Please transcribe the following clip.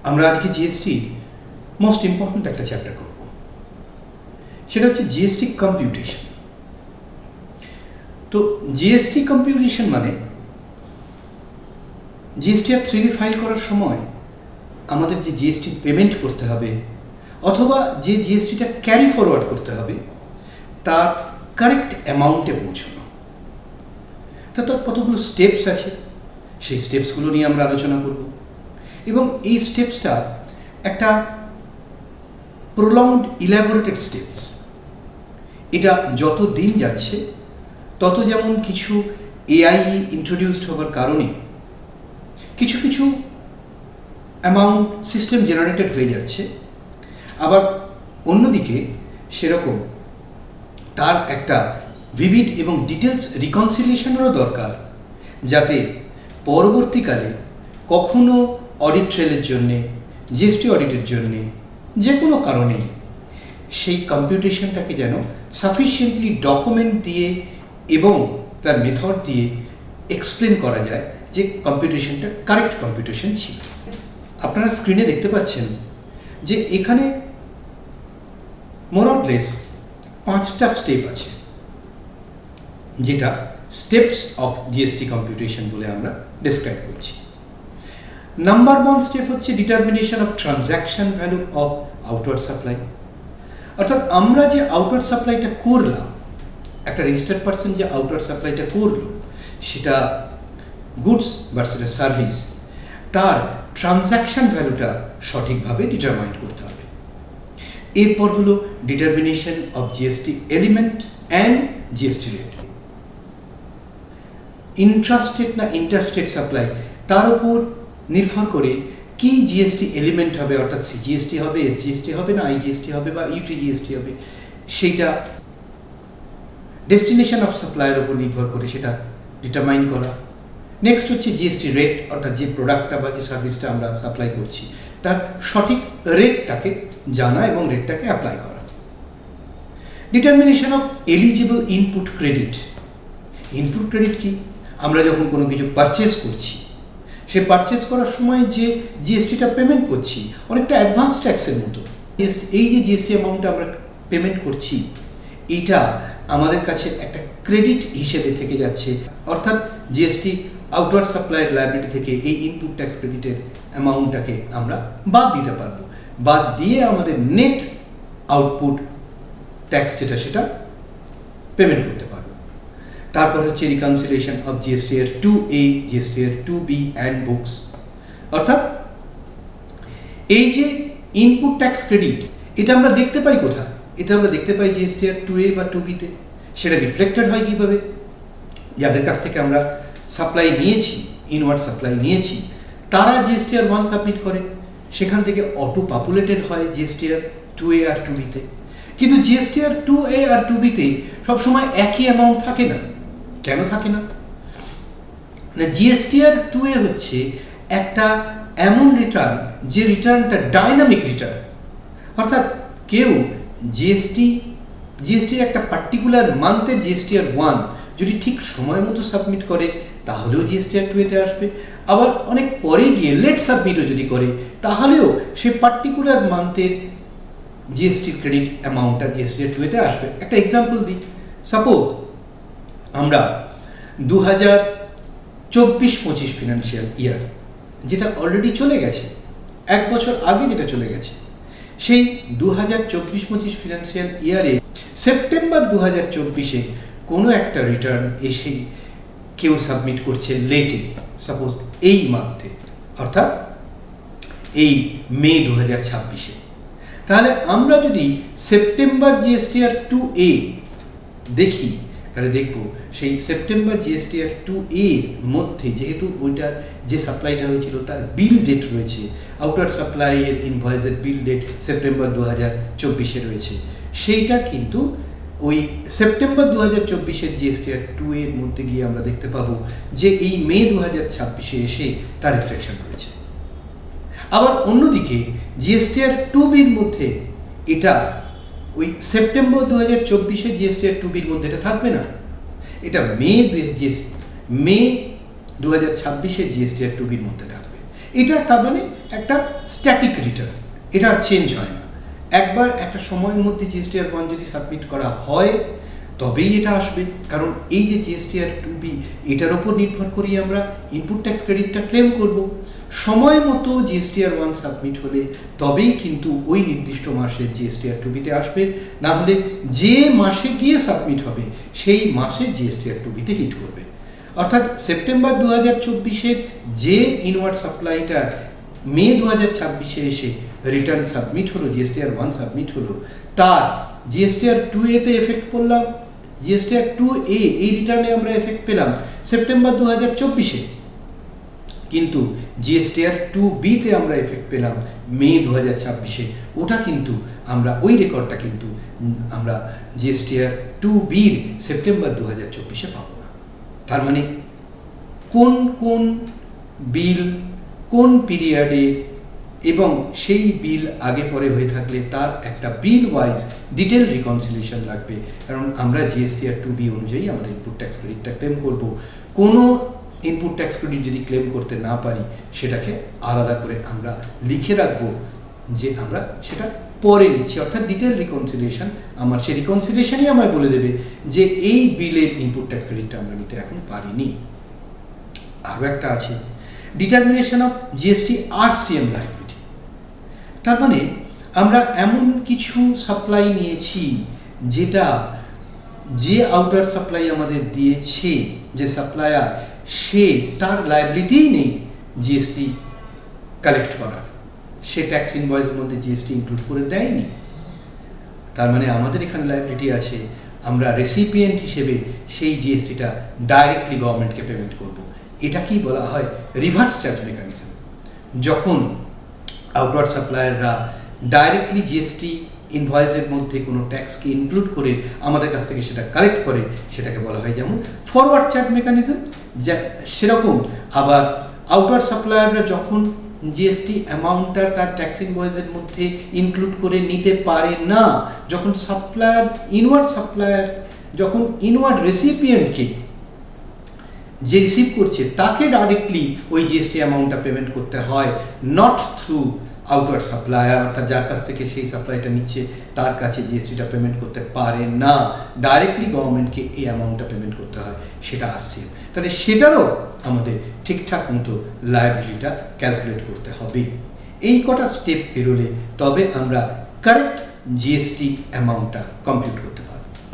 আমরা আজকে GST most important একটা চ্যাপ্টার করব, সেটা হচ্ছে জিএসটি কম্পিউটেশন। তো জিএসটি কম্পিউটেশন মানে জিএসটিআর 3D ফাইল করার সময় আমাদের যে জিএসটি পেমেন্ট করতে হবে অথবা যে জিএসটিটা ক্যারি ফরওয়ার্ড করতে হবে তার কারেক্ট অ্যামাউন্টে পৌঁছানো। তার কতগুলো স্টেপস আছে, সেই স্টেপসগুলো নিয়ে আমরা আলোচনা করব এবং এই স্টেপসটা একটা প্রলংড ইলাবোরেটেড স্টেপস। এটা যত দিন যাচ্ছে তত যেমন কিছু এআই ইন্ট্রোডিউসড হওয়ার কারণে কিছু কিছু অ্যামাউন্ট সিস্টেম জেনারেটেড হয়ে যাচ্ছে, আবার অন্যদিকে সেরকম তার একটা ভিভিড এবং ডিটেলস রিকনসিলিয়েশনেরও দরকার, যাতে পরবর্তীকালে কখনো অডিট ট্রেলের জন্যে, জিএসটি অডিটের জন্যে, যে কোনো কারণে সেই কম্পিউটেশনটাকে যেন সাফিসিয়েন্টলি ডকুমেন্ট দিয়ে এবং তার মেথড দিয়ে এক্সপ্লেন করা যায় যে কম্পিউটেশনটা কারেক্ট কম্পিউটেশন ছিল। আপনারা স্ক্রিনে দেখতে পাচ্ছেন যে এখানে মোর অর লেস 5টা স্টেপ আছে, যেটা স্টেপস অফ জিএসটি কম্পিউটেশন বলে আমরা ডিসক্রাইব করছি। নাম্বার 1 স্টেপ হচ্ছে determination of transaction value of outward supply. অর্থাৎ আমরা যে আউটওয়ার্ড সাপ্লাইটা করলাম, একটা রেজিস্টার্ড পার্সন যে আউটওয়ার্ড সাপ্লাইটা করলো, সেটা গুডস বা সেটা সার্ভিস, তার ট্রানজ্যাকশন ভ্যালুটা সঠিকভাবে ডিটারমাইন করতে হবে। এরপর হলো determination of GST element and GST rate. Intrastate না ইন্টারস্টেট সাপ্লাই, তার উপর নির্ভর করে কি জিএসটি এলিমেন্ট হবে, অর্থাৎ সিজিএসটি হবে, এসজিএসটি হবে না আইজিএসটি হবে বা ইউটিজিএসটি হবে, সেইটা ডেস্টিনেশন অফ সাপ্লাইয়ের উপর নির্ভর করে সেটা ডিটারমাইন করা। নেক্সট হচ্ছে জিএসটি রেট, অর্থাৎ যে প্রোডাক্টটা বা যে সার্ভিসটা আমরা সাপ্লাই করছি তার সঠিক রেটটাকে জানা এবং রেটটাকে অ্যাপ্লাই করা। Determination of eligible input credit. Input credit কি? আমরা যখন কোনো কিছু পারচেস করছি, সে পারচেস করার সময় যে জিএসটিটা পেমেন্ট করছি অনেকটা অ্যাডভান্স ট্যাক্সের মতো। এই যে জিএসটি অ্যামাউন্টটা আমরা পেমেন্ট করছি, এটা আমাদের কাছে একটা ক্রেডিট হিসেবে থেকে যাচ্ছে, অর্থাৎ জিএসটি আউটওয়ার্ড সাপ্লাইয়ের লায়াবিলিটি থেকে এই ইনপুট ট্যাক্স ক্রেডিটের অ্যামাউন্টটাকে আমরা বাদ দিতে পারবো। বাদ দিয়ে আমাদের নেট আউটপুট ট্যাক্স যেটা সেটা পেমেন্ট করতে পারবো। তারপর হচ্ছে reconciliation of GSTR 2A, GSTR 2B and books. অর্থাৎ এই যে ইনপুট ট্যাক্স ক্রেডিট, এটা আমরা দেখতে পাই কোথায়? এটা আমরা দেখতে পাই জিএসটিআর 2A বা 2B-তে। সেটা রিফ্লেক্টেড হয় কীভাবে? যাদের কাছ থেকে আমরা সাপ্লাই নিয়েছি, ইনওয়ার্ড সাপ্লাই নিয়েছি, তারা জিএসটিআর 1 সাবমিট করে, সেখান থেকে অটো পপুলেটেড হয় জিএসটিআর 2A আর 2B-তে। কিন্তু জিএসটিআর 2A আর 2B-তে সবসময় একই অ্যামাউন্ট থাকে না। কেন থাকে না? জিএসটিআর 2A হচ্ছে একটা এমন রিটার্ন যে রিটার্নটা ডাইনামিক রিটার্ন, অর্থাৎ কেউ জিএসটির একটা পার্টিকুলার মান্থের জিএসটিআর 1 যদি ঠিক সময় মতো সাবমিট করে তাহলেও জিএসটিআর 2A-তে আসবে, আবার অনেক পরে গিয়ে লেট সাবমিটও যদি করে তাহলেও সে পার্টিকুলার মান্থের জিএসটির ক্রেডিট অ্যামাউন্টটা জিএসটিআর 2A-তে আসবে। একটা এক্সাম্পল দিই, সাপোজ আমরা 2024-25 ফিনান্সিয়াল ইয়ার, যেটা অলরেডি চলে গেছে, 1 বছর আগে যেটা চলে গেছে, সেই 2024-25 ফিনান্সিয়াল ইয়ারে সেপ্টেম্বর 2024-এ কোনো একটা রিটার্ন এসে কেউ সাবমিট করছে লেটে, সাপোজ এই মান্থে, অর্থাৎ এই মে 2026-এ। তাহলে আমরা যদি সেপ্টেম্বর জিএসটিআর 2A দেখি, তাহলে দেখব সেই সেপ্টেম্বর জিএসটিআর 2A এর মধ্যে, যেহেতু ওইটার যে সাপ্লাইটা হয়েছিল তার বিল ডেট রয়েছে, আউটওয়ার্ড সাপ্লাইয়ের ইনভয়েসের বিল ডেট সেপ্টেম্বর 2024-এ রয়েছে, সেইটা কিন্তু ওই সেপ্টেম্বর 2024-এর জিএসটিআর 2A এর মধ্যে গিয়ে আমরা দেখতে পাবো যে এই মে 2026-এ এসে তার রিফ্লেকশন রয়েছে। আবার অন্যদিকে জিএসটিআর 2B-র মধ্যে এটা ওই সেপ্টেম্বর 2024-এর জিএসটিআর 2B-র মধ্যে এটা থাকবে না, এটা মে 2026-এর জিএসটিআর 2B-র মধ্যে থাকবে। এটা তার মানে একটা স্ট্যাটিক রিটার্ন, এটা আর চেঞ্জ হয় না। একবার একটা সময়ের মধ্যে GSTR1 যদি সাবমিট করা হয় তবেই এটা আসবে, কারণ এই যে GSTR2B এটার ওপর নির্ভর করেই আমরা ইনপুট ট্যাক্স ক্রেডিটটা ক্লেম করব। সময় মতো GSTR1 সাবমিট হলে তবেই কিন্তু ওই নির্দিষ্ট মাসের GSTR2Bতে আসবে, না হলে যে মাসে গিয়ে সাবমিট হবে সেই মাসে GSTR2Bতে হিট করবে। অর্থাৎ সেপ্টেম্বর 2024-এর যে ইনওয়ার্ড সাপ্লাইটা মে 2026-এ এসে রিটার্ন সাবমিট হলো, GSTR1 সাবমিট হলো, তার GSTR2A-তে এফেক্ট পড়লাম, GSTR2A এই রিটার্নে আমরা এফেক্ট পেলাম সেপ্টেম্বর 2024-এ, কিন্তু GSTR2B-তে আমরা এফেক্ট পেলাম মে 2026-এ। ওটা কিন্তু আমরা ওই রেকর্ডটা কিন্তু আমরা GSTR2B'র সেপ্টেম্বর 2024-এ পাবো না। তার মানে কোন কোন বিল কোন পিরিয়ডে এবং সেই বিল আগে পরে হয়ে থাকলে তার একটা বিল ওয়াইজ ডিটেল রিকনসিলিয়েশন লাগবে, কারণ আমরা GSTR2B অনুযায়ী আমাদের ইনপুট ট্যাক্স ক্রেডিটটা ক্লেম করব। কোনো ইনপুট ট্যাক্স ক্রেডিট যদি ক্লেম করতে না পারি সেটাকে আলাদা করে আমরা লিখে রাখবো যে আমরা সেটা পরে নিচ্ছি, অর্থাৎ ডিটেল রিকনসিলিয়েশন। আমার সেই রিকনসিলিয়েশনই আমায় বলে দেবে যে এই বিলের ইনপুট ট্যাক্স ক্রেডিটটা আমরা নিতে এখন পারিনি। আরও একটা আছে determination of GST RCM liability. তার মানে আমরা এমন কিছু সাপ্লাই নিয়েছি যেটা যে আউটার সাপ্লাই আমাদের দিয়েছে, যে সাপ্লায়ার, সে তার লাইবিলিটিই নেই জিএসটি কালেক্ট করার, সে ট্যাক্স ইনভয়েসের মধ্যে জিএসটি ইনক্লুড করে দেয়নি। তার মানে আমাদের এখানে লাইবিলিটি আছে, আমরা রেসিপিয়েন্ট হিসেবে সেই জিএসটিটা ডাইরেক্টলি গভর্নমেন্টকে পেমেন্ট করব। এটাকেই বলা হয় রিভার্স চার্জ মেকানিজম। যখন আউটওয়ার্ড সাপ্লায়াররা ডাইরেক্টলি জিএসটি ইনভয়েসের মধ্যে কোনো ট্যাক্সকে ইনক্লুড করে আমাদের কাছ থেকে সেটা কালেক্ট করে, সেটাকে বলা হয় যেমন ফরওয়ার্ড চার্জ মেকানিজম। যা সেরকম আবার আউটওয়ার্ড সাপ্লায়াররা যখন জিএসটি অ্যামাউন্টটা তার ট্যাক্স ইনভয়েসের মধ্যে ইনক্লুড করে নিতে পারে না, যখন সাপ্লায়ার যখন ইনওয়ার্ড রেসিপিয়েন্টকে যে রিসিভ করছে তাকে ডাইরেক্টলি ওই জিএসটি অ্যামাউন্টটা পেমেন্ট করতে হয়, নট থ্রু আউটওয়ার্ড সাপ্লায়ার, অর্থাৎ যার কাছ থেকে সেই সাপ্লাইটা নিচ্ছে তার কাছে জিএসটিটা পেমেন্ট করতে পারে না, ডাইরেক্টলি গভর্নমেন্টকে এই অ্যামাউন্টটা পেমেন্ট করতে হয়, সেটা RCM। তাহলে সেটারও আমাদের ঠিকঠাক মতো লায়াবিলিটিটা ক্যালকুলেট করতে হবে। এই কটা স্টেপ পেরোলে তবে আমরা কারেক্ট জিএসটি অ্যামাউন্টটা কম্পিউট করতে পারি।